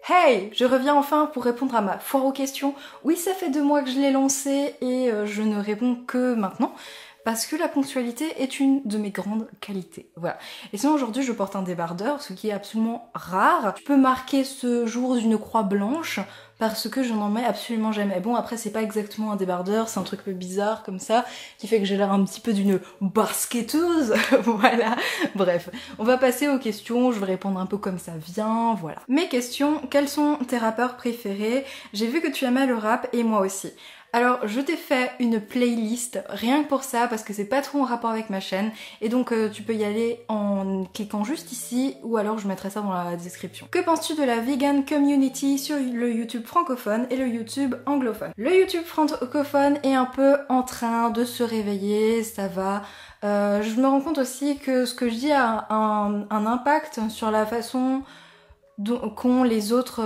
Hey, je reviens enfin pour répondre à ma foire aux questions. Oui, ça fait 2 mois que je l'ai lancé et je ne réponds que maintenant parce que la ponctualité est une de mes grandes qualités. Voilà. Et sinon aujourd'hui je porte un débardeur, ce qui est absolument rare. Je peux marquer ce jour d'une croix blanche parce que je n'en mets absolument jamais. Bon, après c'est pas exactement un débardeur, c'est un truc un peu bizarre comme ça, qui fait que j'ai l'air un petit peu d'une basketteuse. Voilà. Bref, on va passer aux questions, je vais répondre un peu comme ça vient, voilà. Mes questions, quels sont tes rappeurs préférés? J'ai vu que tu aimais le rap et moi aussi. Alors je t'ai fait une playlist rien que pour ça parce que c'est pas trop en rapport avec ma chaîne et donc tu peux y aller en cliquant juste ici ou alors je mettrai ça dans la description. Que penses-tu de la vegan community sur le YouTube francophone et le YouTube anglophone? Le YouTube francophone est un peu en train de se réveiller, ça va. Je me rends compte aussi que ce que je dis a un impact sur la façon qu'ont les autres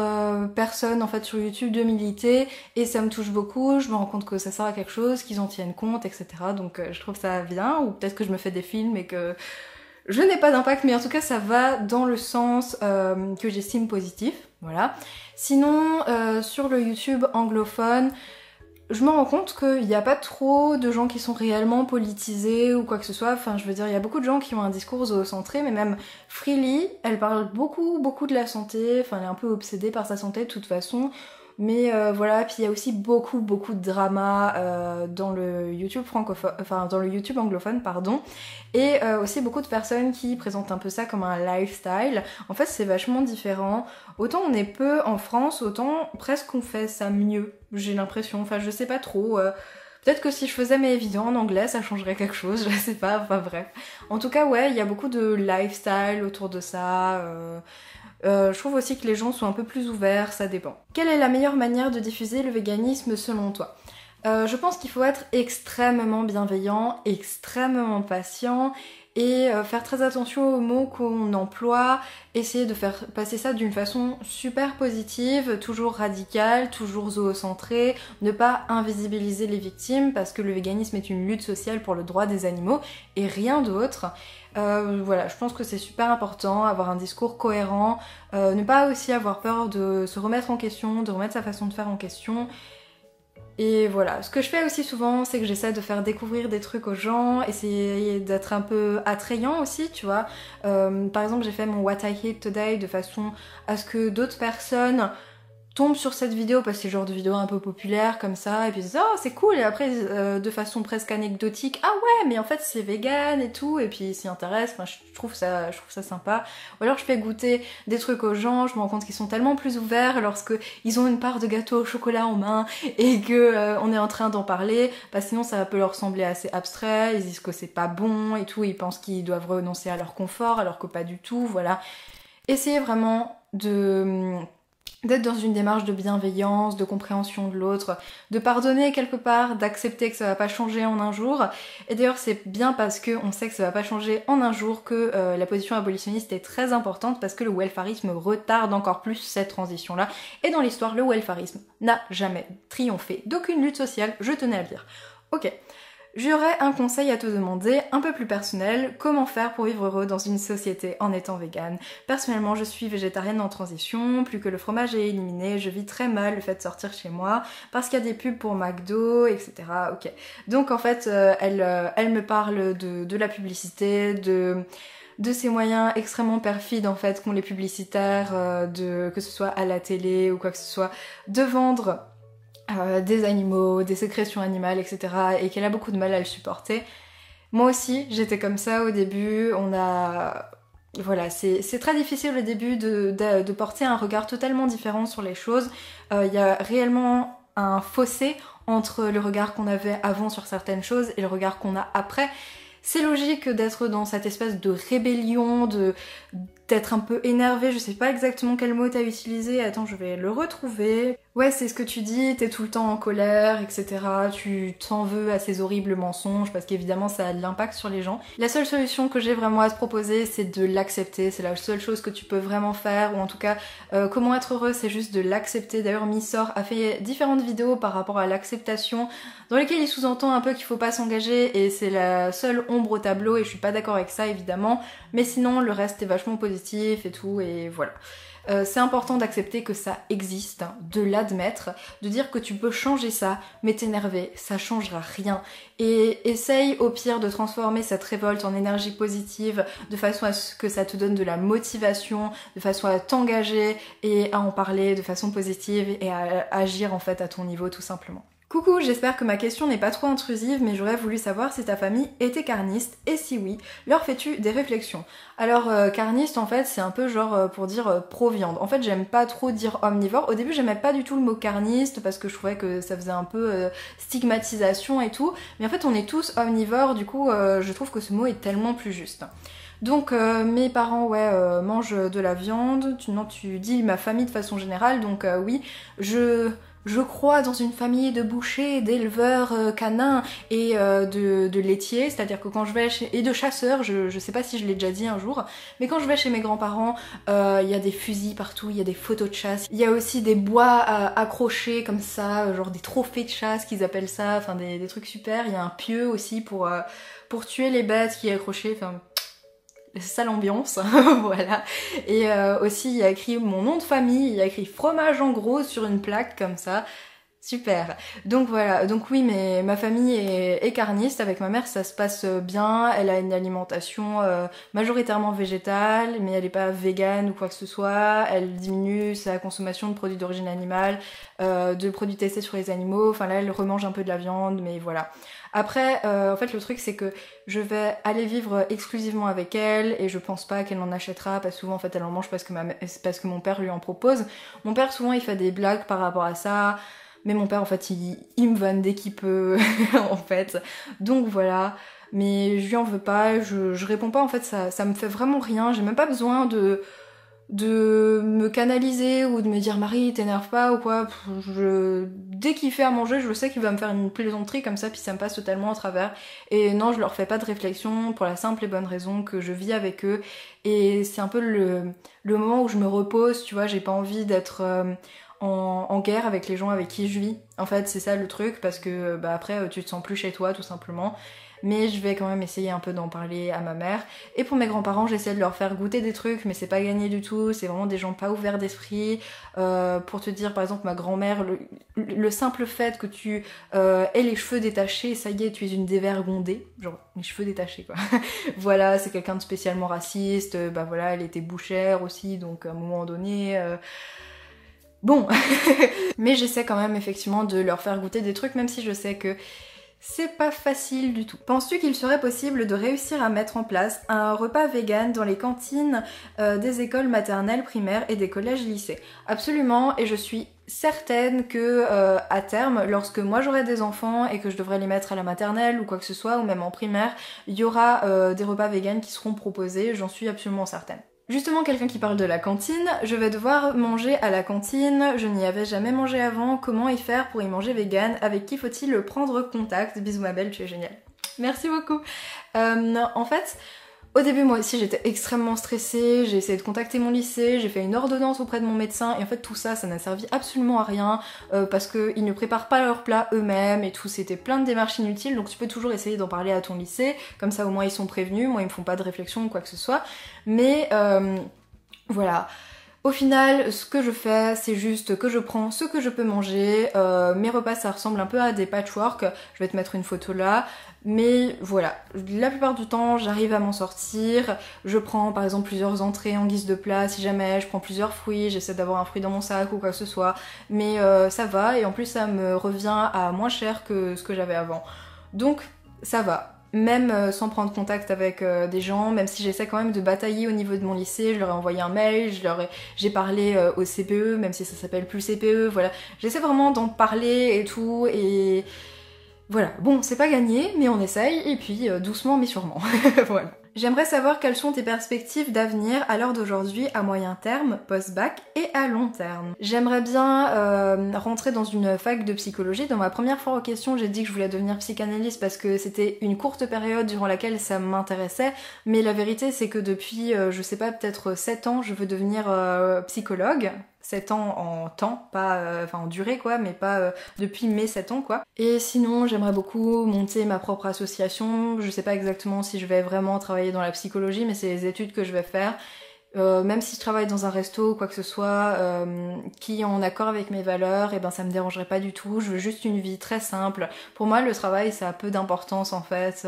personnes en fait sur YouTube de militer et ça me touche beaucoup, je me rends compte que ça sert à quelque chose, qu'ils en tiennent compte, etc. Donc je trouve ça bien, ou peut-être que je me fais des films et que je n'ai pas d'impact, mais en tout cas ça va dans le sens que j'estime positif, voilà. Sinon sur le YouTube anglophone, je me rends compte qu'il n'y a pas trop de gens qui sont réellement politisés ou quoi que ce soit. Enfin, je veux dire, il y a beaucoup de gens qui ont un discours zoocentré, mais même Freely, elle parle beaucoup de la santé. Enfin, elle est un peu obsédée par sa santé de toute façon. Mais voilà, puis il y a aussi beaucoup de drama dans le YouTube francophone, enfin dans le YouTube anglophone, pardon. Et aussi beaucoup de personnes qui présentent un peu ça comme un lifestyle. En fait, c'est vachement différent. Autant on est peu en France, autant presque on fait ça mieux, j'ai l'impression. Enfin, je sais pas trop. Peut-être que si je faisais mes vidéos en anglais, ça changerait quelque chose, je sais pas, enfin bref. En tout cas, ouais, il y a beaucoup de lifestyle autour de ça. Je trouve aussi que les gens sont un peu plus ouverts, ça dépend. Quelle est la meilleure manière de diffuser le véganisme selon toi? Je pense qu'il faut être extrêmement bienveillant, extrêmement patient et faire très attention aux mots qu'on emploie, essayer de faire passer ça d'une façon super positive, toujours radicale, toujours zoocentrée, ne pas invisibiliser les victimes parce que le véganisme est une lutte sociale pour le droit des animaux et rien d'autre. Voilà, je pense que c'est super important, avoir un discours cohérent, ne pas aussi avoir peur de se remettre en question, de remettre sa façon de faire en question. Et voilà, ce que je fais aussi souvent, c'est que j'essaie de faire découvrir des trucs aux gens, essayer d'être un peu attrayant aussi, tu vois. Par exemple, j'ai fait mon What I Hate Today de façon à ce que d'autres personnes tombent sur cette vidéo parce que c'est le genre de vidéo un peu populaire comme ça et puis ils disent oh c'est cool et après de façon presque anecdotique ah ouais mais en fait c'est vegan et tout et puis ils s'y intéressent, enfin je trouve ça sympa. Ou alors je fais goûter des trucs aux gens, je me rends compte qu'ils sont tellement plus ouverts lorsque ils ont une part de gâteau au chocolat en main et que on est en train d'en parler, parce que sinon ça peut leur sembler assez abstrait, ils disent que c'est pas bon et tout, ils pensent qu'ils doivent renoncer à leur confort alors que pas du tout, voilà. Essayez vraiment d'être dans une démarche de bienveillance, de compréhension de l'autre, de pardonner quelque part, d'accepter que ça va pas changer en un jour. Et d'ailleurs c'est bien parce qu'on sait que ça va pas changer en un jour que la position abolitionniste est très importante parce que le welfarisme retarde encore plus cette transition-là. Et dans l'histoire, le welfarisme n'a jamais triomphé d'aucune lutte sociale, je tenais à le dire. Ok. J'aurais un conseil à te demander, un peu plus personnel, comment faire pour vivre heureux dans une société en étant végane. Personnellement, je suis végétarienne en transition, plus que le fromage est éliminé, je vis très mal le fait de sortir chez moi, parce qu'il y a des pubs pour McDo, etc. Ok. Donc en fait, elle me parle de la publicité, de ces moyens extrêmement perfides en fait qu'ont les publicitaires, que ce soit à la télé ou quoi que ce soit, de vendre des animaux, des sécrétions animales, etc. et qu'elle a beaucoup de mal à le supporter. Moi aussi, j'étais comme ça au début, voilà, c'est très difficile au début de porter un regard totalement différent sur les choses. Il y a réellement un fossé entre le regard qu'on avait avant sur certaines choses et le regard qu'on a après. C'est logique d'être dans cette espèce de rébellion, d'être un peu énervé, je sais pas exactement quel mot t'as utilisé, attends je vais le retrouver. Ouais c'est ce que tu dis, t'es tout le temps en colère, etc. Tu t'en veux à ces horribles mensonges parce qu'évidemment ça a de l'impact sur les gens. La seule solution que j'ai vraiment à te proposer c'est de l'accepter, c'est la seule chose que tu peux vraiment faire, ou en tout cas comment être heureux c'est juste de l'accepter. D'ailleurs Missor a fait différentes vidéos par rapport à l'acceptation dans lesquelles il sous-entend un peu qu'il faut pas s'engager et c'est la seule ombre au tableau et je suis pas d'accord avec ça évidemment, mais sinon le reste est vachement positif et tout et voilà. c'est important d'accepter que ça existe, de l'admettre, de dire que tu peux changer ça, mais t'énerver, ça changera rien. Et essaye au pire de transformer cette révolte en énergie positive, de façon à ce que ça te donne de la motivation, de façon à t'engager et à en parler de façon positive et à agir en fait à ton niveau tout simplement. Coucou, j'espère que ma question n'est pas trop intrusive, mais j'aurais voulu savoir si ta famille était carniste, et si oui, leur fais-tu des réflexions? Alors, carniste, en fait, c'est un peu genre pour dire pro-viande. En fait, j'aime pas trop dire omnivore. Au début, j'aimais pas du tout le mot carniste, parce que je trouvais que ça faisait un peu stigmatisation et tout. Mais en fait, on est tous omnivores, du coup, je trouve que ce mot est tellement plus juste. Donc mes parents mangent de la viande, tu dis ma famille de façon générale, donc oui, je crois dans une famille de bouchers, d'éleveurs canins et de laitiers, c'est-à-dire que quand je vais et de chasseurs, je sais pas si je l'ai déjà dit un jour, mais quand je vais chez mes grands-parents, il y a des fusils partout, il y a des photos de chasse, il y a aussi des bois accrochés comme ça, genre des trophées de chasse qu'ils appellent ça, enfin des trucs super, il y a un pieu aussi pour tuer les bêtes qui est accroché, enfin sale ambiance, voilà. Et aussi il y a écrit mon nom de famille, il y a écrit fromage en gros sur une plaque comme ça. Super. Donc voilà, donc oui, mais ma famille est carniste. Avec ma mère, ça se passe bien. Elle a une alimentation majoritairement végétale, mais elle n'est pas végane ou quoi que ce soit. Elle diminue sa consommation de produits d'origine animale, de produits testés sur les animaux. Enfin là, elle remange un peu de la viande, mais voilà. Après, en fait, le truc, c'est que je vais aller vivre exclusivement avec elle et je pense pas qu'elle en achètera parce que souvent, en fait, elle en mange parce que mon père lui en propose. Mon père, souvent, il fait des blagues par rapport à ça. Mais mon père, en fait, il me vanne dès qu'il peut, en fait. Donc voilà. Mais je lui en veux pas, je réponds pas, en fait, ça me fait vraiment rien. J'ai même pas besoin de me canaliser ou de me dire Marie, t'énerve pas ou quoi. Dès qu'il fait à manger, je sais qu'il va me faire une plaisanterie comme ça, puis ça me passe totalement à travers. Et non, je leur fais pas de réflexion pour la simple et bonne raison que je vis avec eux. Et c'est un peu le moment où je me repose, tu vois, j'ai pas envie d'être en guerre avec les gens avec qui je vis. En fait, c'est ça le truc, parce que bah, après, tu te sens plus chez toi, tout simplement. Mais je vais quand même essayer un peu d'en parler à ma mère. Et pour mes grands-parents, j'essaie de leur faire goûter des trucs, mais c'est pas gagné du tout. C'est vraiment des gens pas ouverts d'esprit. Pour te dire, par exemple, ma grand-mère, le simple fait que tu aies les cheveux détachés, ça y est, tu es une dévergondée. Genre, les cheveux détachés, quoi. Voilà, c'est quelqu'un de spécialement raciste. Bah voilà, elle était bouchère aussi, donc à un moment donné... Bon, mais j'essaie quand même effectivement de leur faire goûter des trucs, même si je sais que c'est pas facile du tout. Penses-tu qu'il serait possible de réussir à mettre en place un repas vegan dans les cantines des écoles maternelles, primaires et des collèges-lycées? Absolument, et je suis certaine que à terme, lorsque moi j'aurai des enfants et que je devrais les mettre à la maternelle ou quoi que ce soit, ou même en primaire, il y aura des repas vegan qui seront proposés, j'en suis absolument certaine. Justement, quelqu'un qui parle de la cantine, je vais devoir manger à la cantine, je n'y avais jamais mangé avant, comment y faire pour y manger vegan, avec qui faut-il prendre contact? Bisous ma belle, tu es géniale. Merci beaucoup. En fait, au début moi aussi j'étais extrêmement stressée, j'ai essayé de contacter mon lycée, j'ai fait une ordonnance auprès de mon médecin et en fait tout ça, ça n'a servi absolument à rien parce qu'ils ne préparent pas leurs plats eux-mêmes et tout, c'était plein de démarches inutiles, donc tu peux toujours essayer d'en parler à ton lycée, comme ça au moins ils sont prévenus, moi ils me font pas de réflexion ou quoi que ce soit, mais voilà. Au final, ce que je fais, c'est juste que je prends ce que je peux manger. Mes repas, ça ressemble un peu à des patchwork. Je vais te mettre une photo là. Mais voilà, la plupart du temps, j'arrive à m'en sortir. Je prends par exemple plusieurs entrées en guise de plat si jamais. Je prends plusieurs fruits, j'essaie d'avoir un fruit dans mon sac ou quoi que ce soit. Mais ça va et en plus, ça me revient à moins cher que ce que j'avais avant. Donc, ça va. Même sans prendre contact avec des gens, même si j'essaie quand même de batailler au niveau de mon lycée, je leur ai envoyé un mail, j'ai parlé au CPE, même si ça s'appelle plus CPE, voilà. J'essaie vraiment d'en parler et tout, et voilà. Bon, c'est pas gagné, mais on essaye, et puis doucement mais sûrement, voilà. J'aimerais savoir quelles sont tes perspectives d'avenir à l'heure d'aujourd'hui, à moyen terme, post-bac et à long terme. J'aimerais bien rentrer dans une fac de psychologie. Dans ma première fois en question, j'ai dit que je voulais devenir psychanalyste parce que c'était une courte période durant laquelle ça m'intéressait, mais la vérité c'est que depuis, je sais pas, peut-être 7 ans, je veux devenir psychologue. 7 ans en temps, pas enfin en durée quoi, mais pas depuis mes 7 ans quoi. Et sinon j'aimerais beaucoup monter ma propre association, je sais pas exactement si je vais vraiment travailler dans la psychologie, mais c'est les études que je vais faire. Même si je travaille dans un resto ou quoi que ce soit, qui est en accord avec mes valeurs, et ben ça me dérangerait pas du tout. Je veux juste une vie très simple. Pour moi, le travail, ça a peu d'importance en fait,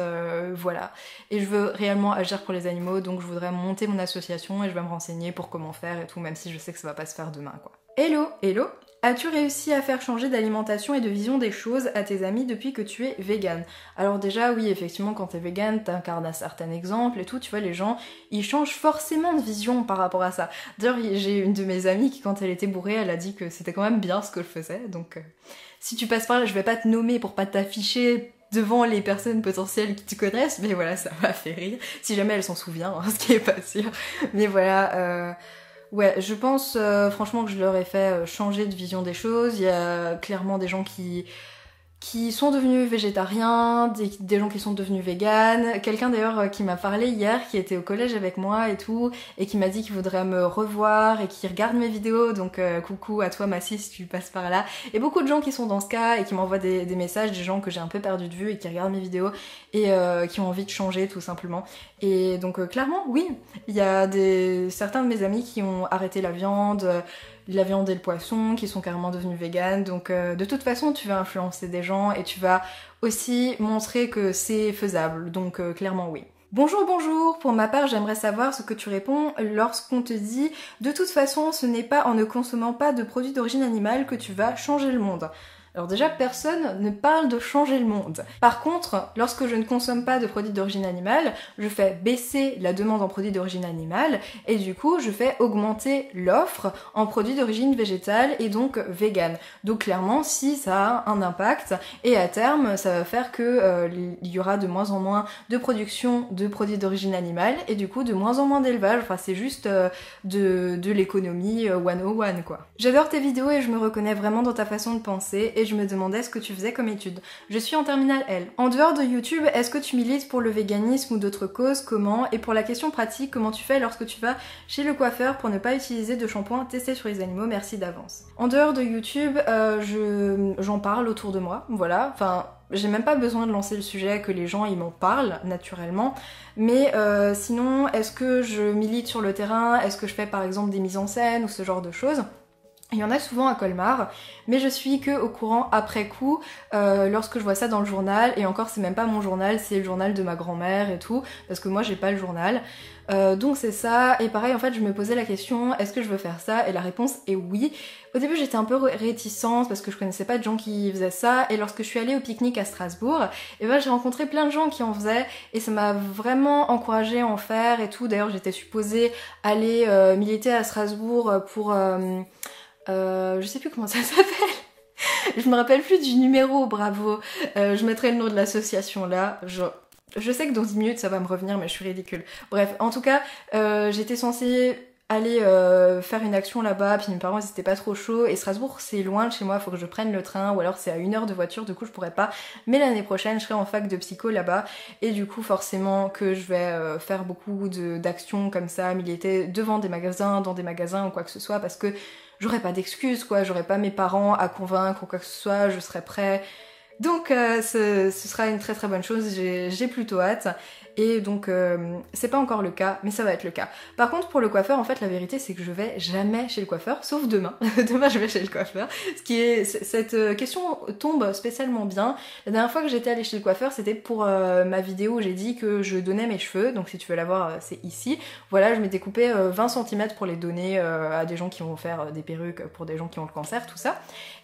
voilà. Et je veux réellement agir pour les animaux, donc je voudrais monter mon association et je vais me renseigner pour comment faire et tout, même si je sais que ça va pas se faire demain, quoi. Hello, hello. As-tu réussi à faire changer d'alimentation et de vision des choses à tes amis depuis que tu es vegan? Alors déjà, oui, effectivement, quand t'es vegan, t'incarnes un certain exemple et tout, tu vois, les gens, ils changent forcément de vision par rapport à ça. D'ailleurs, j'ai une de mes amies qui, quand elle était bourrée, elle a dit que c'était quand même bien ce que je faisais, donc si tu passes par là, je vais pas te nommer pour pas t'afficher devant les personnes potentielles qui te connaissent, mais voilà, ça m'a fait rire, si jamais elle s'en souvient, hein, ce qui est pas sûr, mais voilà, ouais, je pense franchement que je leur ai fait changer de vision des choses. Il y a clairement des gens qui sont devenus végétariens, des gens qui sont devenus véganes. Quelqu'un d'ailleurs qui m'a parlé hier, qui était au collège avec moi et tout, et qui m'a dit qu'il voudrait me revoir et qui regarde mes vidéos, donc coucou à toi Massy si tu passes par là. Et beaucoup de gens qui sont dans ce cas et qui m'envoient des messages, des gens que j'ai un peu perdu de vue et qui regardent mes vidéos et qui ont envie de changer tout simplement. Et donc clairement oui, il y a certains de mes amis qui ont arrêté la viande et le poisson, qui sont carrément devenus véganes, donc de toute façon tu vas influencer des gens et tu vas aussi montrer que c'est faisable, donc clairement oui. Bonjour, bonjour, pour ma part j'aimerais savoir ce que tu réponds lorsqu'on te dit de toute façon ce n'est pas en ne consommant pas de produits d'origine animale que tu vas changer le monde. Alors déjà, personne ne parle de changer le monde. Par contre, lorsque je ne consomme pas de produits d'origine animale, je fais baisser la demande en produits d'origine animale et du coup, je fais augmenter l'offre en produits d'origine végétale et donc vegan. Donc clairement, si ça a un impact et à terme, ça va faire que il y aura de moins en moins de production de produits d'origine animale et du coup, de moins en moins d'élevage. Enfin, c'est juste de l'économie 101 quoi. J'adore tes vidéos et je me reconnais vraiment dans ta façon de penser et je me demandais ce que tu faisais comme étude. Je suis en terminale L. En dehors de YouTube, est-ce que tu milites pour le véganisme ou d'autres causes? Comment? Et pour la question pratique, comment tu fais lorsque tu vas chez le coiffeur pour ne pas utiliser de shampoing testé sur les animaux? Merci d'avance. En dehors de YouTube, j'en parle autour de moi, voilà. Enfin, j'ai même pas besoin de lancer le sujet, que les gens ils m'en parlent naturellement. Mais sinon, est-ce que je milite sur le terrain? Est-ce que je fais par exemple des mises en scène ou ce genre de choses? Il y en a souvent à Colmar, mais je suis que au courant après coup, lorsque je vois ça dans le journal, et encore c'est même pas mon journal, c'est le journal de ma grand-mère et tout, parce que moi j'ai pas le journal. Donc c'est ça, et pareil en fait je me posais la question, est-ce que je veux faire ça? Et la réponse est oui. Au début j'étais un peu réticente parce que je connaissais pas de gens qui faisaient ça, et lorsque je suis allée au pique-nique à Strasbourg, et ben j'ai rencontré plein de gens qui en faisaient, et ça m'a vraiment encouragée à en faire et tout. D'ailleurs j'étais supposée aller militer à Strasbourg pour... je sais plus comment ça s'appelle. Je me rappelle plus du numéro, bravo. Je mettrai le nom de l'association là. Je sais que dans 10 minutes ça va me revenir, mais je suis ridicule. Bref, en tout cas, j'étais censée aller faire une action là-bas, puis mes parents ils étaient pas trop chauds, et Strasbourg c'est loin de chez moi, faut que je prenne le train, ou alors c'est à 1 heure de voiture, du coup je pourrais pas. Mais l'année prochaine je serai en fac de psycho là-bas, et du coup forcément que je vais faire beaucoup d'actions comme ça, militer devant des magasins, dans des magasins ou quoi que ce soit, parce que j'aurais pas d'excuses quoi, j'aurais pas mes parents à convaincre ou quoi que ce soit, je serais prêt. Donc ce sera une très très bonne chose, j'ai plutôt hâte. Et donc c'est pas encore le cas, mais ça va être le cas. Par contre pour le coiffeur, en fait la vérité c'est que je vais jamais chez le coiffeur, sauf demain. Demain je vais chez le coiffeur. Cette question tombe spécialement bien. La dernière fois que j'étais allée chez le coiffeur, c'était pour ma vidéo où j'ai dit que je donnais mes cheveux, donc si tu veux la voir c'est ici. Voilà, je m'étais coupé 20 cm pour les donner à des gens qui vont faire des perruques, pour des gens qui ont le cancer, tout ça.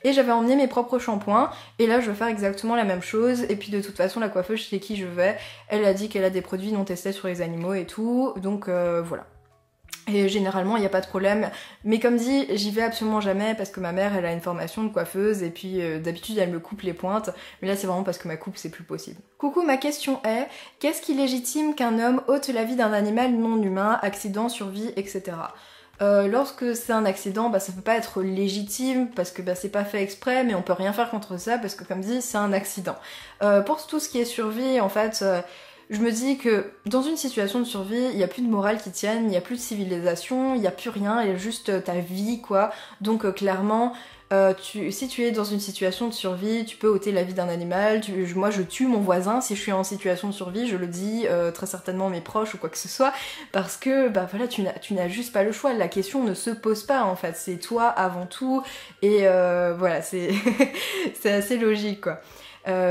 Et j'avais emmené mes propres shampoings, et là je vais faire exactement la même chose. Et puis de toute façon la coiffeuse chez qui je vais, elle a dit qu'elle a des produits non testés sur les animaux et tout, donc voilà. Et généralement il n'y a pas de problème, mais comme dit, j'y vais absolument jamais parce que ma mère elle a une formation de coiffeuse et puis d'habitude elle me coupe les pointes, mais là c'est vraiment parce que ma coupe c'est plus possible. Coucou, ma question est, qu'est-ce qui légitime qu'un homme ôte la vie d'un animal non humain, accident, survie, etc. Lorsque c'est un accident, bah ça peut pas être légitime parce que bah c'est pas fait exprès, mais on peut rien faire contre ça parce que comme dit c'est un accident. Pour tout ce qui est survie, en fait, je me dis que dans une situation de survie, il n'y a plus de morale qui tienne, il n'y a plus de civilisation, il n'y a plus rien, il y a juste ta vie quoi. Donc clairement, si tu es dans une situation de survie, tu peux ôter la vie d'un animal. Moi je tue mon voisin si je suis en situation de survie, je le dis très certainement à mes proches ou quoi que ce soit, parce que bah voilà, tu n'as juste pas le choix, la question ne se pose pas en fait, c'est toi avant tout, et voilà, c'est c'est assez logique quoi.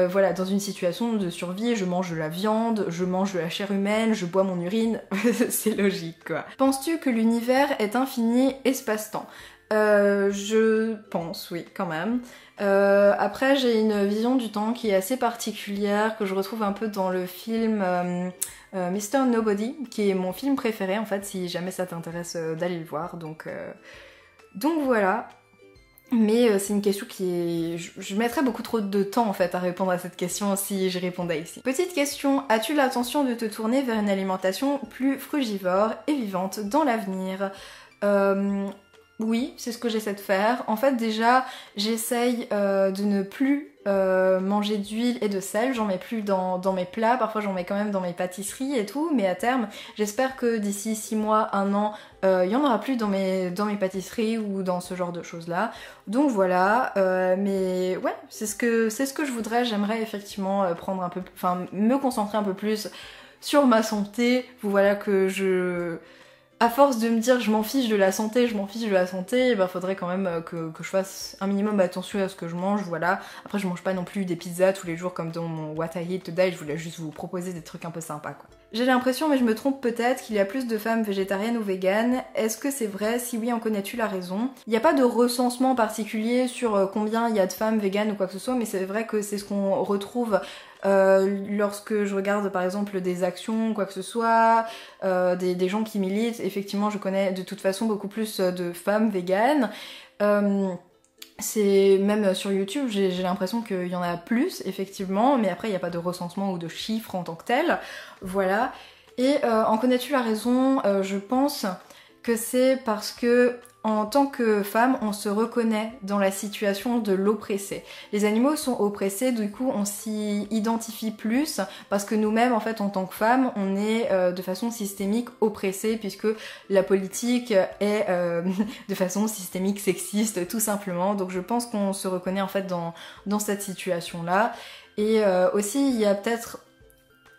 Voilà, dans une situation de survie, je mange de la viande, je mange de la chair humaine, je bois mon urine, c'est logique quoi. Penses-tu que l'univers est infini espace-temps? Je pense, oui, quand même. Après, j'ai une vision du temps qui est assez particulière, que je retrouve un peu dans le film Mr. Nobody, qui est mon film préféré, en fait, si jamais ça t'intéresse d'aller le voir. Donc voilà. Mais c'est une question qui est... Je mettrais beaucoup trop de temps en fait à répondre à cette question si je répondais ici. Petite question, as-tu l'intention de te tourner vers une alimentation plus frugivore et vivante dans l'avenir? Oui, c'est ce que j'essaie de faire. En fait déjà, j'essaye de ne plus manger d'huile et de sel, j'en mets plus dans mes plats, parfois j'en mets quand même dans mes pâtisseries et tout, mais à terme, j'espère que d'ici 6 mois, 1 an, il y en aura plus dans mes pâtisseries ou dans ce genre de choses là. Donc voilà, mais ouais, c'est ce que je voudrais. J'aimerais effectivement prendre un peu, enfin me concentrer un peu plus sur ma santé. Voilà que à force de me dire je m'en fiche de la santé, et ben faudrait quand même que je fasse un minimum attention à ce que je mange, voilà. Après je mange pas non plus des pizzas tous les jours comme dans mon What I Eat Today, je voulais juste vous proposer des trucs un peu sympas quoi. J'ai l'impression, mais je me trompe peut-être, qu'il y a plus de femmes végétariennes ou véganes. Est-ce que c'est vrai? Si oui, en connais-tu la raison? Il n'y a pas de recensement particulier sur combien il y a de femmes véganes ou quoi que ce soit, mais c'est vrai que c'est ce qu'on retrouve lorsque je regarde par exemple des actions, quoi que ce soit, des gens qui militent. Effectivement, je connais de toute façon beaucoup plus de femmes véganes. C'est même sur YouTube, j'ai l'impression qu'il y en a plus, effectivement, mais après il n'y a pas de recensement ou de chiffres en tant que tel, voilà. Et en connais-tu la raison? Je pense que c'est parce que en tant que femme, on se reconnaît dans la situation de l'oppressé. Les animaux sont oppressés, du coup on s'y identifie plus, parce que nous-mêmes, en fait, en tant que femmes, on est de façon systémique oppressés, puisque la politique est de façon systémique sexiste, tout simplement. Donc je pense qu'on se reconnaît en fait dans cette situation-là. Et aussi, il y a peut-être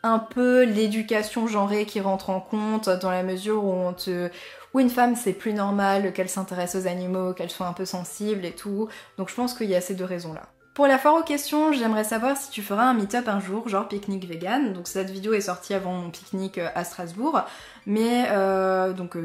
un peu l'éducation genrée qui rentre en compte, dans la mesure où une femme c'est plus normal qu'elle s'intéresse aux animaux, qu'elle soit un peu sensible et tout. Donc je pense qu'il y a ces deux raisons là. Pour la foire aux questions, j'aimerais savoir si tu feras un meet-up un jour, genre pique-nique vegan. Donc cette vidéo est sortie avant mon pique-nique à Strasbourg. Mais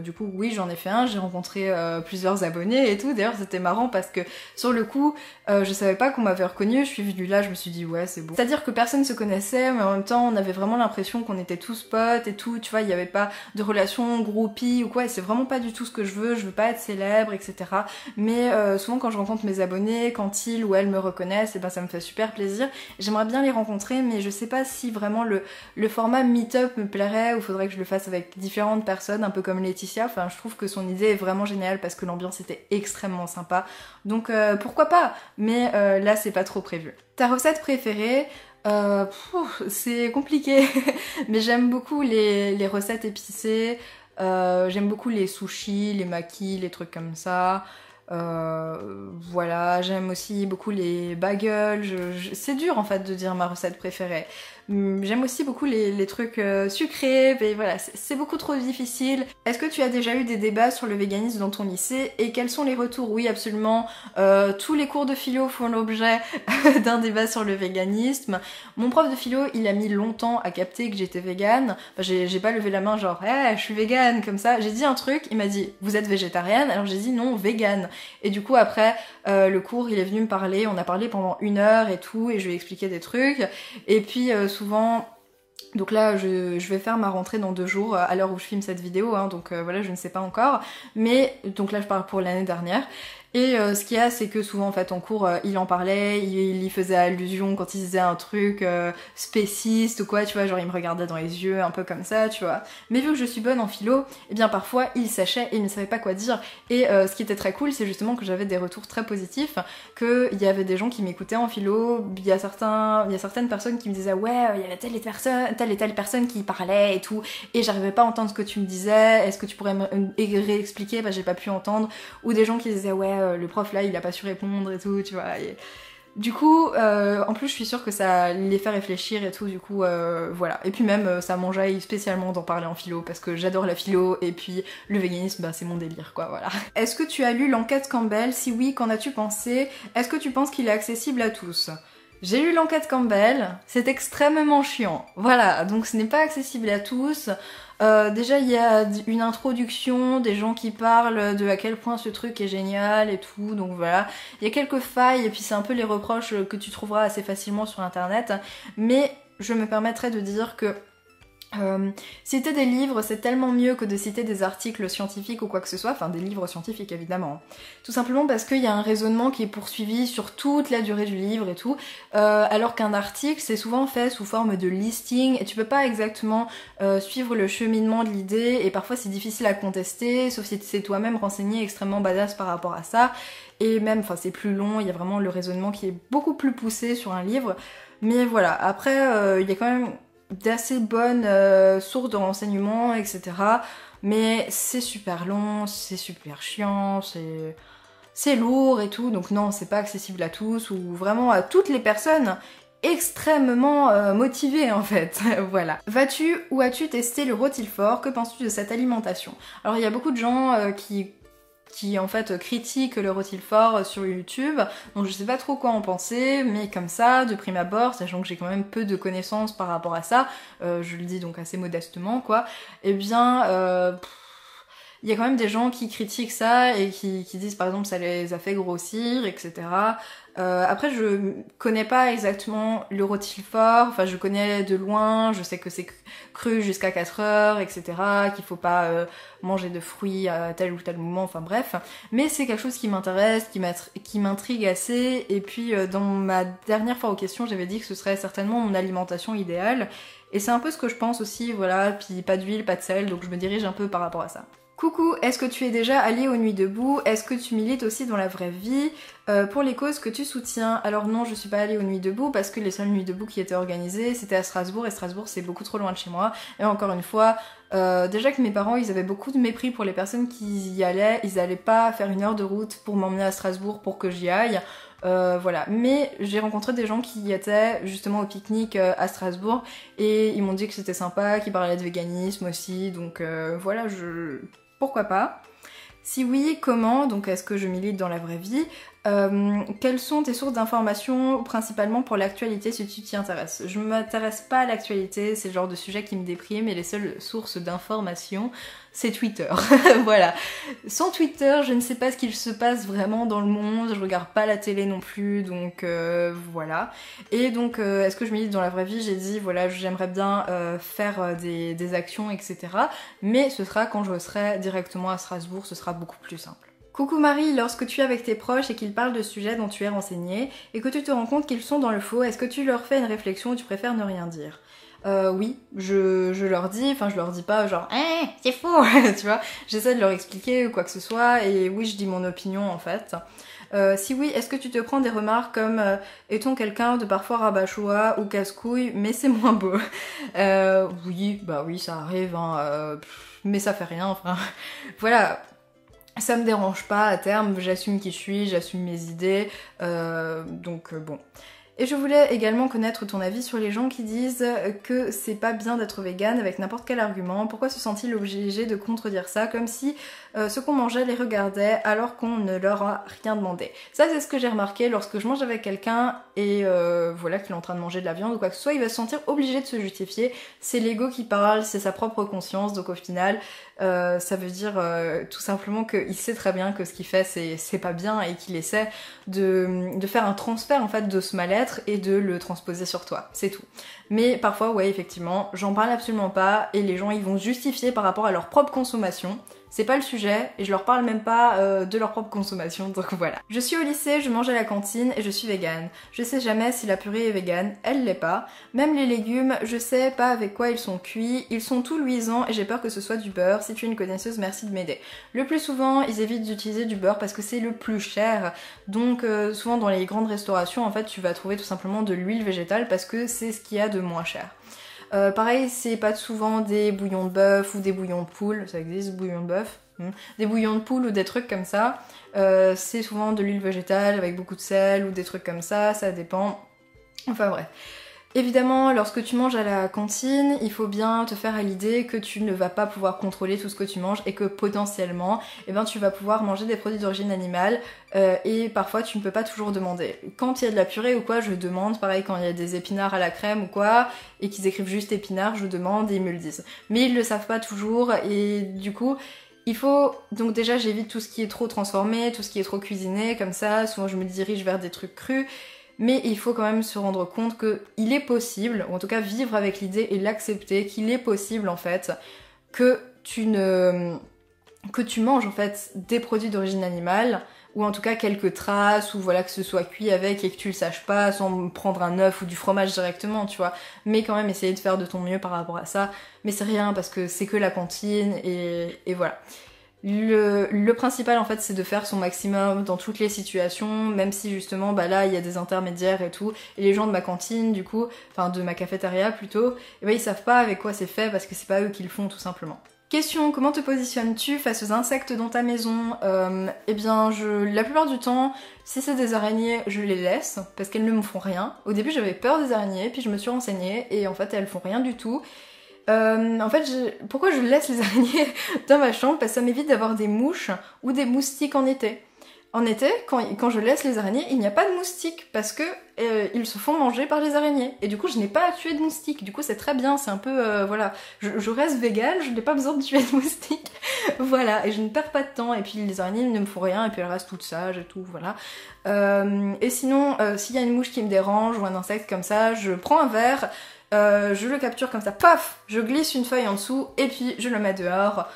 du coup oui, j'en ai fait un, j'ai rencontré plusieurs abonnés et tout. D'ailleurs c'était marrant parce que sur le coup je savais pas qu'on m'avait reconnue, je suis venue là, je me suis dit ouais c'est bon. C'est-à-dire que personne se connaissait, mais en même temps on avait vraiment l'impression qu'on était tous potes et tout, tu vois, il n'y avait pas de relation groupie ou quoi, et c'est vraiment pas du tout ce que je veux pas être célèbre, etc. Mais souvent quand je rencontre mes abonnés, quand ils ou elles me reconnaissent, et ben ça me fait super plaisir. J'aimerais bien les rencontrer, mais je sais pas si vraiment le format meet-up me plairait, ou faudrait que je le fasse avec différentes personnes, un peu comme Laetitia. Enfin, je trouve que son idée est vraiment géniale parce que l'ambiance était extrêmement sympa. Donc pourquoi pas, mais là c'est pas trop prévu. Ta recette préférée? C'est compliqué, mais j'aime beaucoup les recettes épicées, j'aime beaucoup les sushis, les makis, les trucs comme ça. Voilà, j'aime aussi beaucoup les bagels. C'est dur en fait de dire ma recette préférée. J'aime aussi beaucoup les trucs sucrés, mais voilà, c'est beaucoup trop difficile. Est-ce que tu as déjà eu des débats sur le véganisme dans ton lycée et quels sont les retours? Oui, absolument. Tous les cours de philo font l'objet d'un débat sur le véganisme. Mon prof de philo, il a mis longtemps à capter que j'étais végane. Enfin, j'ai pas levé la main genre hey, je suis végane comme ça. J'ai dit un truc, il m'a dit vous êtes végétarienne? Alors j'ai dit non, végane. Et du coup après le cours, il est venu me parler, on a parlé pendant 1 heure et tout, et je lui ai expliqué des trucs. Et puis souvent, donc là je vais faire ma rentrée dans 2 jours à l'heure où je filme cette vidéo, hein, donc voilà, je ne sais pas encore, mais donc là je parle pour l'année dernière. Et ce qu'il y a, c'est que souvent en fait en cours, il en parlait, il y faisait allusion quand il disait un truc spéciste ou quoi, tu vois, genre il me regardait dans les yeux, un peu comme ça, tu vois. Mais vu que je suis bonne en philo, eh bien parfois il sachait et il ne savait pas quoi dire. Et ce qui était très cool, c'est justement que j'avais des retours très positifs, qu'il y avait des gens qui m'écoutaient en philo, il y a certaines personnes qui me disaient ouais, il y avait telle et telle personne qui parlait et tout, et j'arrivais pas à entendre ce que tu me disais, est-ce que tu pourrais me réexpliquer, bah j'ai pas pu entendre, ou des gens qui disaient ouais, le prof là il a pas su répondre et tout, tu vois. Et du coup, en plus je suis sûre que ça les fait réfléchir et tout, du coup voilà. Et puis même ça m'enjaille spécialement d'en parler en philo parce que j'adore la philo et puis le véganisme, bah c'est mon délire quoi, voilà. Est-ce que tu as lu l'enquête Campbell? Si oui, qu'en as-tu pensé? Est-ce que tu penses qu'il est accessible à tous? J'ai lu l'enquête Campbell, c'est extrêmement chiant. Voilà, donc ce n'est pas accessible à tous. Déjà il y a une introduction, des gens qui parlent de à quel point ce truc est génial et tout, donc voilà. Il y a quelques failles et puis c'est un peu les reproches que tu trouveras assez facilement sur internet, mais je me permettrai de dire que citer des livres, c'est tellement mieux que de citer des articles scientifiques ou quoi que ce soit, enfin des livres scientifiques évidemment. Tout simplement parce qu'il y a un raisonnement qui est poursuivi sur toute la durée du livre et tout, alors qu'un article c'est souvent fait sous forme de listing et tu peux pas exactement suivre le cheminement de l'idée et parfois c'est difficile à contester, sauf si c'est toi-même renseigné extrêmement badass par rapport à ça, et même, enfin c'est plus long, il y a vraiment le raisonnement qui est beaucoup plus poussé sur un livre, mais voilà, après il y a quand même d'assez bonnes sources de renseignements, etc. Mais c'est super long, c'est super chiant, c'est lourd et tout, donc non, c'est pas accessible à tous, ou vraiment à toutes les personnes extrêmement motivées en fait, voilà. Vas-tu ou as-tu testé le rotilfort? Que penses-tu de cette alimentation? Alors il y a beaucoup de gens qui en fait critiquent le rotilfort sur YouTube, donc je sais pas trop quoi en penser, mais comme ça, de prime abord, sachant que j'ai quand même peu de connaissances par rapport à ça, je le dis donc assez modestement quoi, eh bien il y a quand même des gens qui critiquent ça et qui disent par exemple ça les a fait grossir, etc. Après je connais pas exactement le rotilfort, enfin je connais de loin, je sais que c'est cru jusqu'à 4 heures, etc. Qu'il faut pas manger de fruits à tel ou tel moment, enfin bref. Mais c'est quelque chose qui m'intéresse, qui m'intrigue assez, et puis dans ma dernière fois aux questions j'avais dit que ce serait certainement mon alimentation idéale, et c'est un peu ce que je pense aussi, voilà, puis pas d'huile, pas de sel, donc je me dirige un peu par rapport à ça. Coucou, est-ce que tu es déjà allée aux Nuits debout? Est-ce que tu milites aussi dans la vraie vie pour les causes que tu soutiens? Alors non, je suis pas allée aux Nuits debout parce que les seules Nuits debout qui étaient organisées c'était à Strasbourg, et Strasbourg c'est beaucoup trop loin de chez moi. Et encore une fois, déjà que mes parents ils avaient beaucoup de mépris pour les personnes qui y allaient, ils allaient pas faire 1 heure de route pour m'emmener à Strasbourg pour que j'y aille. Voilà, mais j'ai rencontré des gens qui y étaient justement au pique-nique à Strasbourg et ils m'ont dit que c'était sympa, qu'ils parlaient de véganisme aussi, donc voilà, pourquoi pas? Si oui, comment? Donc est-ce que je milite dans la vraie vie? Quelles sont tes sources d'informations principalement pour l'actualité si tu t'y intéresses? Je m'intéresse pas à l'actualité, c'est le genre de sujet qui me déprime et les seules sources d'informations c'est Twitter. Voilà. Sans Twitter, je ne sais pas ce qu'il se passe vraiment dans le monde, je regarde pas la télé non plus, donc voilà. Et donc est-ce que je milite dans la vraie vie? J'ai dit voilà, j'aimerais bien faire des actions, etc. Mais ce sera quand je serai directement à Strasbourg, ce sera beaucoup plus simple. Coucou Marie, lorsque tu es avec tes proches et qu'ils parlent de sujets dont tu es renseignée et que tu te rends compte qu'ils sont dans le faux, est-ce que tu leur fais une réflexion ou tu préfères ne rien dire? Oui, je leur dis, enfin je leur dis pas genre c'est faux, tu vois, j'essaie de leur expliquer ou quoi que ce soit, et oui je dis mon opinion en fait. Si oui, est-ce que tu te prends des remarques comme est-on quelqu'un de parfois rabat-joie ou casse-couille, mais c'est moins beau? Oui, bah oui ça arrive, hein, mais ça fait rien, enfin voilà. Ça me dérange pas à terme, j'assume qui je suis, j'assume mes idées, donc bon. Et je voulais également connaître ton avis sur les gens qui disent que c'est pas bien d'être vegan avec n'importe quel argument. Pourquoi se sent-il obligé de contredire ça, comme si ce qu'on mangeait les regardait alors qu'on ne leur a rien demandé? Ça c'est ce que j'ai remarqué lorsque je mange avec quelqu'un et voilà qu'il est en train de manger de la viande ou quoi que ce soit, il va se sentir obligé de se justifier. C'est l'ego qui parle, c'est sa propre conscience, donc au final ça veut dire tout simplement qu'il sait très bien que ce qu'il fait c'est pas bien et qu'il essaie de faire un transfert en fait de ce mal-être et de le transposer sur toi, c'est tout. Mais parfois ouais effectivement j'en parle absolument pas et les gens ils vont justifier par rapport à leur propre consommation, c'est pas le sujet et je leur parle même pas de leur propre consommation, donc voilà. Je suis au lycée, je mange à la cantine et je suis végane. Je sais jamais si la purée est végane, elle l'est pas. Même les légumes, je sais pas avec quoi ils sont cuits, ils sont tout luisants et j'ai peur que ce soit du beurre. Si tu es une connaisseuse, merci de m'aider. Le plus souvent, ils évitent d'utiliser du beurre parce que c'est le plus cher, donc souvent dans les grandes restaurations, en fait, tu vas trouver tout simplement de l'huile végétale parce que c'est ce qu'il y a de moins cher. Pareil, c'est pas souvent des bouillons de bœuf ou des bouillons de poule, ça existe, bouillons de bœuf, des bouillons de poule ou des trucs comme ça. C'est souvent de l'huile végétale avec beaucoup de sel ou des trucs comme ça dépend. Enfin bref. Évidemment, lorsque tu manges à la cantine, il faut bien te faire à l'idée que tu ne vas pas pouvoir contrôler tout ce que tu manges et que potentiellement, eh ben, tu vas pouvoir manger des produits d'origine animale et parfois tu ne peux pas toujours demander. Quand il y a de la purée ou quoi, je demande, pareil quand il y a des épinards à la crème ou quoi, et qu'ils écrivent juste épinards, je demande et ils me le disent. Mais ils le savent pas toujours et du coup, il faut, donc déjà j'évite tout ce qui est trop transformé, tout ce qui est trop cuisiné, comme ça, souvent je me dirige vers des trucs crus. Mais il faut quand même se rendre compte qu'il est possible, ou en tout cas vivre avec l'idée et l'accepter, qu'il est possible en fait que tu manges en fait des produits d'origine animale, ou en tout cas quelques traces, ou voilà que ce soit cuit avec et que tu le saches pas, sans prendre un œuf ou du fromage directement, tu vois. Mais quand même essayer de faire de ton mieux par rapport à ça. Mais c'est rien parce que c'est que la cantine et voilà. Le principal en fait c'est de faire son maximum dans toutes les situations, même si justement bah là il y a des intermédiaires et tout, et les gens de ma cantine du coup, enfin de ma cafétéria plutôt, et bah ils savent pas avec quoi c'est fait parce que c'est pas eux qui le font tout simplement. Question, comment te positionnes-tu face aux insectes dans ta maison? Eh bien, la plupart du temps, si c'est des araignées, je les laisse, parce qu'elles ne me font rien. Au début, j'avais peur des araignées, puis je me suis renseignée, et en fait, elles font rien du tout. En fait, pourquoi je laisse les araignées dans ma chambre? Parce que ça m'évite d'avoir des mouches ou des moustiques en été. En été, quand je laisse les araignées, il n'y a pas de moustiques parce que ils se font manger par les araignées. Et du coup, je n'ai pas à tuer de moustiques. Du coup, c'est très bien. C'est un peu, voilà, je reste végane, je n'ai pas besoin de tuer de moustiques. Voilà, et je ne perds pas de temps. Et puis les araignées ne me font rien. Et puis elles restent toutes sages et tout, voilà. Et sinon, s'il y a une mouche qui me dérange ou un insecte comme ça, je prends un verre. Je le capture comme ça, paf, je glisse une feuille en dessous et puis je le mets dehors.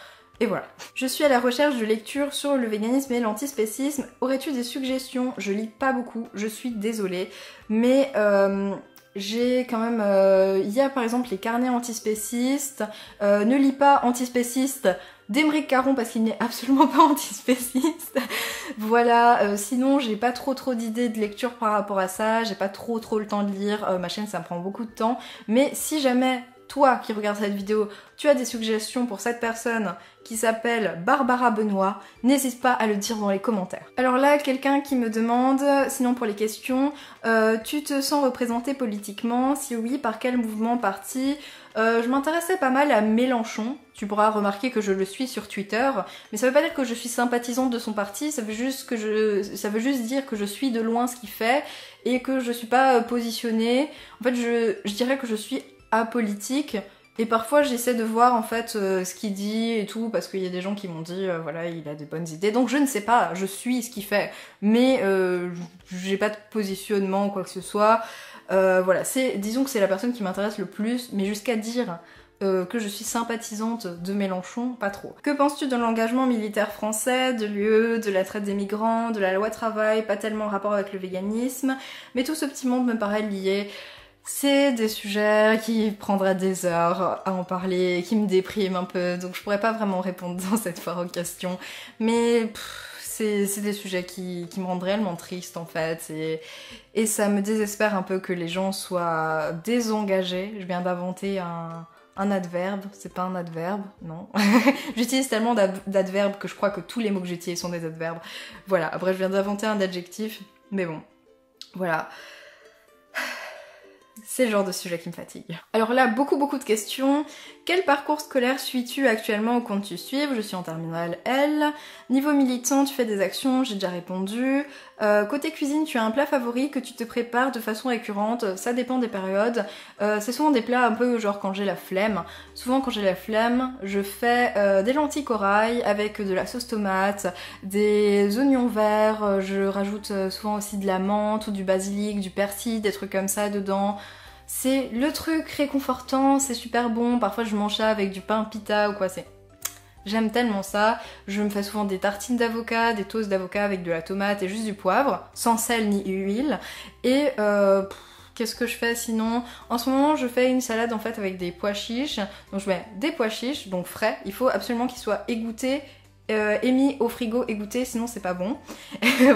Et voilà. Je suis à la recherche de lectures sur le véganisme et l'antispécisme. Aurais-tu des suggestions? Je lis pas beaucoup, je suis désolée. Mais j'ai quand même... il y a par exemple les carnets antispécistes. Ne lis pas antispéciste d'Aymeric Caron parce qu'il n'est absolument pas antispéciste. Voilà, sinon j'ai pas trop d'idées de lecture par rapport à ça, j'ai pas trop le temps de lire, ma chaîne ça me prend beaucoup de temps, mais si jamais toi qui regardes cette vidéo, tu as des suggestions pour cette personne qui s'appelle Barbara Benoît, n'hésite pas à le dire dans les commentaires. Alors là, quelqu'un qui me demande, sinon pour les questions, tu te sens représentée politiquement? Si oui, par quel mouvement, parti? Je m'intéressais pas mal à Mélenchon, tu pourras remarquer que je le suis sur Twitter, mais ça veut pas dire que je suis sympathisante de son parti, ça veut juste dire que je suis de loin ce qu'il fait et que je suis pas positionnée. En fait, je dirais que je suis apolitique. Et parfois j'essaie de voir en fait ce qu'il dit et tout, parce qu'il y a des gens qui m'ont dit voilà il a des bonnes idées, donc je ne sais pas, je suis ce qu'il fait, mais j'ai pas de positionnement ou quoi que ce soit. Voilà, disons que c'est la personne qui m'intéresse le plus, mais jusqu'à dire que je suis sympathisante de Mélenchon, pas trop. Que penses-tu de l'engagement militaire français, de l'UE, de la traite des migrants, de la loi travail, pas tellement en rapport avec le véganisme, mais tout ce petit monde me paraît lié. C'est des sujets qui prendraient des heures à en parler, qui me dépriment un peu, donc je pourrais pas vraiment répondre dans cette foire aux questions. Mais c'est des sujets qui me rendent réellement triste en fait, et ça me désespère un peu que les gens soient désengagés. Je viens d'inventer un adverbe, c'est pas un adverbe, non. J'utilise tellement d'adverbes que je crois que tous les mots que j'utilise sont des adverbes. Voilà, après je viens d'inventer un adjectif, mais bon, voilà. C'est le genre de sujet qui me fatigue. Alors là, beaucoup de questions. Quel parcours scolaire suis-tu actuellement ou comptes-tu suivre? Je suis en terminale L. Niveau militant, tu fais des actions, j'ai déjà répondu. Côté cuisine, tu as un plat favori que tu te prépares de façon récurrente? Ça dépend des périodes. C'est souvent des plats un peu genre quand j'ai la flemme. Souvent quand j'ai la flemme, je fais des lentilles corail avec de la sauce tomate, des oignons verts, je rajoute souvent aussi de la menthe ou du basilic, du persil, des trucs comme ça dedans. C'est le truc réconfortant, c'est super bon. Parfois je mange ça avec du pain pita ou quoi, J'aime tellement ça. Je me fais souvent des tartines d'avocat, des toasts d'avocat avec de la tomate et juste du poivre, sans sel ni huile. Et qu'est-ce que je fais sinon? En ce moment, je fais une salade en fait avec des pois chiches. Donc je mets des pois chiches, donc frais. Il faut absolument qu'ils soient égouttés. Mis au frigo égoutté, sinon c'est pas bon.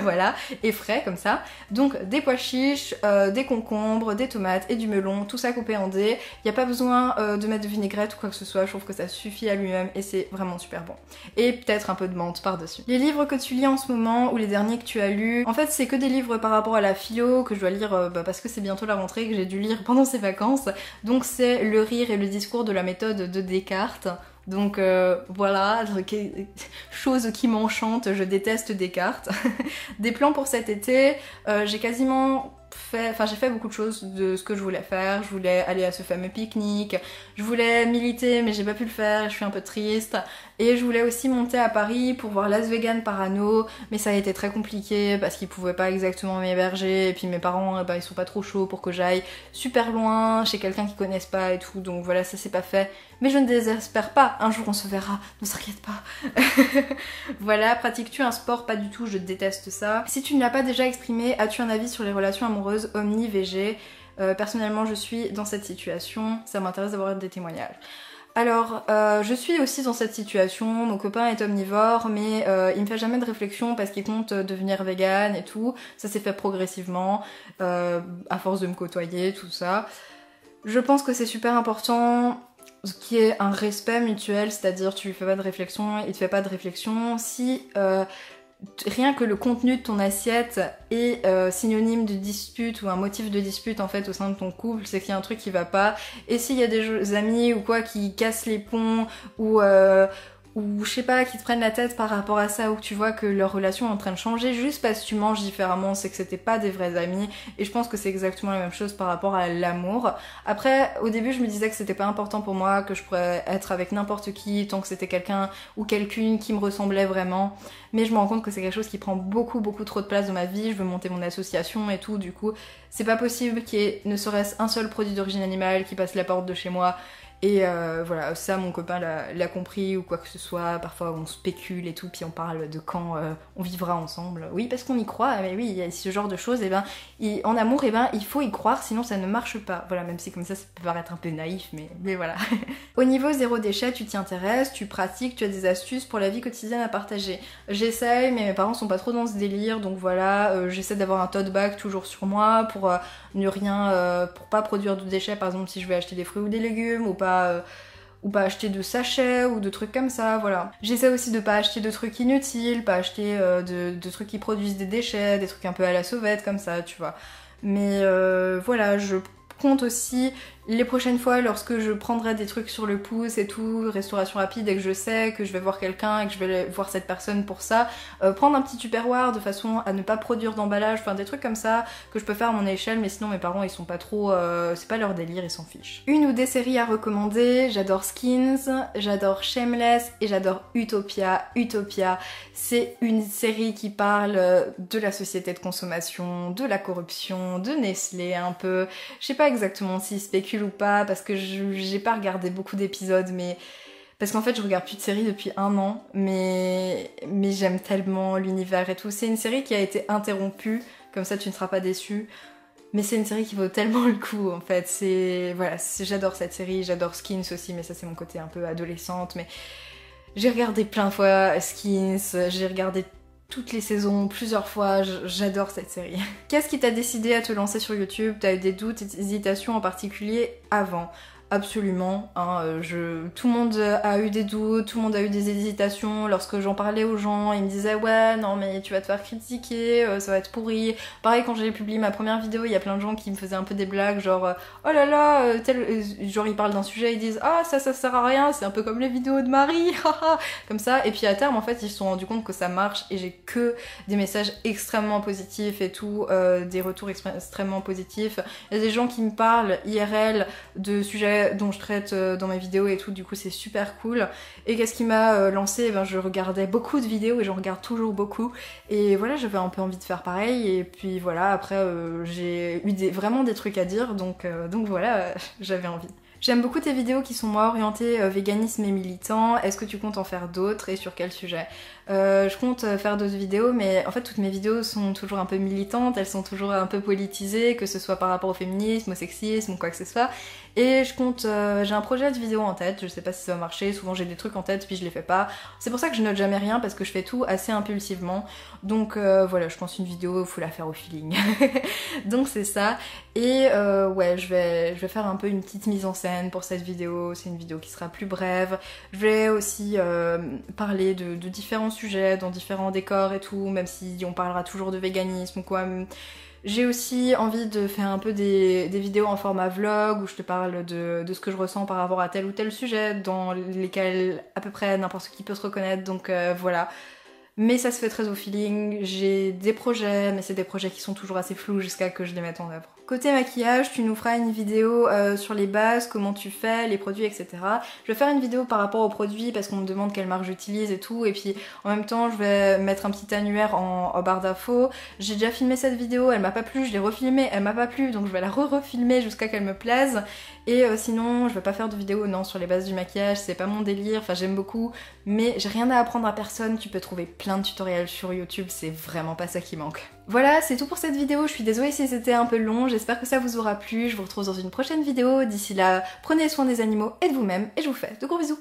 Voilà, et frais comme ça. Donc des pois chiches, des concombres, des tomates et du melon, tout ça coupé en dés. Il n'y a pas besoin de mettre de vinaigrette ou quoi que ce soit, je trouve que ça suffit à lui-même et c'est vraiment super bon. Et peut-être un peu de menthe par-dessus. Les livres que tu lis en ce moment ou les derniers que tu as lus, en fait c'est que des livres par rapport à la philo que je dois lire parce que c'est bientôt la rentrée que j'ai dû lire pendant ces vacances. Donc c'est Le rire et le discours de la méthode de Descartes. Donc voilà, chose qui m'enchante, je déteste Descartes. Des plans pour cet été, j'ai quasiment fait, j'ai fait beaucoup de choses de ce que je voulais faire. Je voulais aller à ce fameux pique-nique, je voulais militer mais j'ai pas pu le faire, je suis un peu triste. Et je voulais aussi monter à Paris pour voir Las Vegan Parano, mais ça a été très compliqué parce qu'ils pouvaient pas exactement m'héberger, et puis mes parents, ils sont pas trop chauds pour que j'aille super loin, chez quelqu'un qu'ils connaissent pas et tout, donc voilà, ça s'est pas fait. Mais je ne désespère pas, un jour on se verra, ne s'inquiète pas. Voilà, pratiques-tu un sport? Pas du tout, je déteste ça. Si tu ne l'as pas déjà exprimé, as-tu un avis sur les relations amoureuses omni-VG? Personnellement, je suis dans cette situation, ça m'intéresse d'avoir des témoignages. Alors, je suis aussi dans cette situation, mon copain est omnivore, mais il me fait jamais de réflexion parce qu'il compte devenir vegan et tout. Ça s'est fait progressivement, à force de me côtoyer, tout ça. Je pense que c'est super important qu'il y ait un respect mutuel, c'est-à-dire tu lui fais pas de réflexion, il te fait pas de réflexion. Si rien que le contenu de ton assiette est synonyme de dispute ou un motif de dispute en fait au sein de ton couple, c'est qu'il y a un truc qui va pas. Et s'il y a des amis ou quoi qui cassent les ponts ou je sais pas, qui te prennent la tête par rapport à ça, ou que tu vois que leur relation est en train de changer juste parce que tu manges différemment, c'est que c'était pas des vrais amis. Et je pense que c'est exactement la même chose par rapport à l'amour. Après, au début je me disais que c'était pas important pour moi, que je pourrais être avec n'importe qui tant que c'était quelqu'un ou quelqu'une qui me ressemblait vraiment. Mais je me rends compte que c'est quelque chose qui prend beaucoup trop de place dans ma vie. Je veux monter mon association et tout, du coup c'est pas possible qu'il y ait ne serait-ce un seul produit d'origine animale qui passe la porte de chez moi. Et voilà, ça mon copain l'a compris ou quoi que ce soit. Parfois on spécule et tout, puis on parle de quand on vivra ensemble. Oui, parce qu'on y croit, mais oui, il y a ce genre de choses. Et en amour, il faut y croire, sinon ça ne marche pas. Voilà, même si comme ça peut paraître un peu naïf, mais voilà. Au niveau zéro déchet, tu t'y intéresses, tu pratiques, tu as des astuces pour la vie quotidienne à partager. J'essaye, mais mes parents sont pas trop dans ce délire, donc voilà, j'essaie d'avoir un tote bag toujours sur moi pour ne rien, pour pas produire de déchets, par exemple si je vais acheter des fruits ou des légumes, ou pas acheter de sachets ou de trucs comme ça, voilà. J'essaie aussi de pas acheter de trucs inutiles, pas acheter de trucs qui produisent des déchets, des trucs un peu à la sauvette comme ça, tu vois. Mais voilà, je compte aussi les prochaines fois lorsque je prendrai des trucs sur le pouce et tout, restauration rapide, et que je sais que je vais voir quelqu'un et que je vais voir cette personne pour ça, prendre un petit tupperware de façon à ne pas produire d'emballage, enfin des trucs comme ça que je peux faire à mon échelle, mais sinon mes parents ils sont pas trop, c'est pas leur délire, ils s'en fichent. Une ou des séries à recommander, j'adore Skins, j'adore Shameless et j'adore Utopia. Utopia, c'est une série qui parle de la société de consommation, de la corruption, de Nestlé un peu, je sais pas exactement s'ils spéculent ou pas parce que j'ai pas regardé beaucoup d'épisodes, mais parce qu'en fait je regarde plus de séries depuis 1 an, mais j'aime tellement l'univers et tout. C'est une série qui a été interrompue, comme ça tu ne seras pas déçu, mais c'est une série qui vaut tellement le coup en fait. Voilà, j'adore cette série, j'adore Skins aussi, mais ça c'est mon côté un peu adolescente, mais j'ai regardé plein de fois Skins, j'ai regardé toutes les saisons, plusieurs fois, j'adore cette série. Qu'est-ce qui t'a décidé à te lancer sur YouTube? T'as eu des doutes et des hésitations en particulier avant? Absolument, hein, tout le monde a eu des doutes, tout le monde a eu des hésitations. Lorsque j'en parlais aux gens, ils me disaient ouais non mais tu vas te faire critiquer, ça va être pourri. Pareil, quand j'ai publié ma première vidéo, il y a plein de gens qui me faisaient un peu des blagues genre oh là là, genre ils parlent d'un sujet, ils disent ah ça sert à rien, c'est un peu comme les vidéos de Marie, comme ça. Et puis à terme en fait ils se sont rendus compte que ça marche et j'ai que des messages extrêmement positifs et tout, des retours extrêmement positifs. Il y a des gens qui me parlent IRL de sujets dont je traite dans mes vidéos et tout, du coup c'est super cool. Et qu'est-ce qui m'a lancé? Je regardais beaucoup de vidéos et j'en regarde toujours beaucoup, et voilà, j'avais un peu envie de faire pareil, et puis voilà, après j'ai eu vraiment des trucs à dire, donc voilà, j'avais envie. J'aime beaucoup tes vidéos qui sont moins orientées véganisme et militant. Est-ce que tu comptes en faire d'autres et sur quel sujet? Je compte faire d'autres vidéos, mais en fait toutes mes vidéos sont toujours un peu militantes, elles sont toujours un peu politisées, que ce soit par rapport au féminisme, au sexisme ou quoi que ce soit. Et je compte, j'ai un projet de vidéo en tête, je sais pas si ça va marcher, souvent j'ai des trucs en tête puis je les fais pas. C'est pour ça que je note jamais rien parce que je fais tout assez impulsivement. Donc voilà, je pense une vidéo, faut la faire au feeling. Donc c'est ça. Et ouais, je vais faire un peu une petite mise en scène pour cette vidéo, c'est une vidéo qui sera plus brève. Je vais aussi parler de différents sujets, dans différents décors et tout, même si on parlera toujours de véganisme ou quoi. J'ai aussi envie de faire un peu des vidéos en format vlog où je te parle de ce que je ressens par rapport à tel ou tel sujet dans lesquels à peu près n'importe qui peut se reconnaître, donc voilà. Mais ça se fait très au feeling, j'ai des projets, mais c'est des projets qui sont toujours assez flous jusqu'à que je les mette en œuvre. Côté maquillage, tu nous feras une vidéo sur les bases, comment tu fais, les produits, etc. Je vais faire une vidéo par rapport aux produits parce qu'on me demande quelle marque j'utilise et tout, et puis en même temps je vais mettre un petit annuaire en barre d'infos. J'ai déjà filmé cette vidéo, elle m'a pas plu, je l'ai refilmée, elle m'a pas plu, donc je vais la refilmer jusqu'à qu'elle me plaise. Et sinon, je vais pas faire de vidéo non sur les bases du maquillage, c'est pas mon délire, enfin j'aime beaucoup, mais j'ai rien à apprendre à personne, tu peux trouver plein de tutoriels sur YouTube, c'est vraiment pas ça qui manque. Voilà, c'est tout pour cette vidéo, je suis désolée si c'était un peu long, j'espère que ça vous aura plu, je vous retrouve dans une prochaine vidéo, d'ici là, prenez soin des animaux et de vous-même, et je vous fais de gros bisous.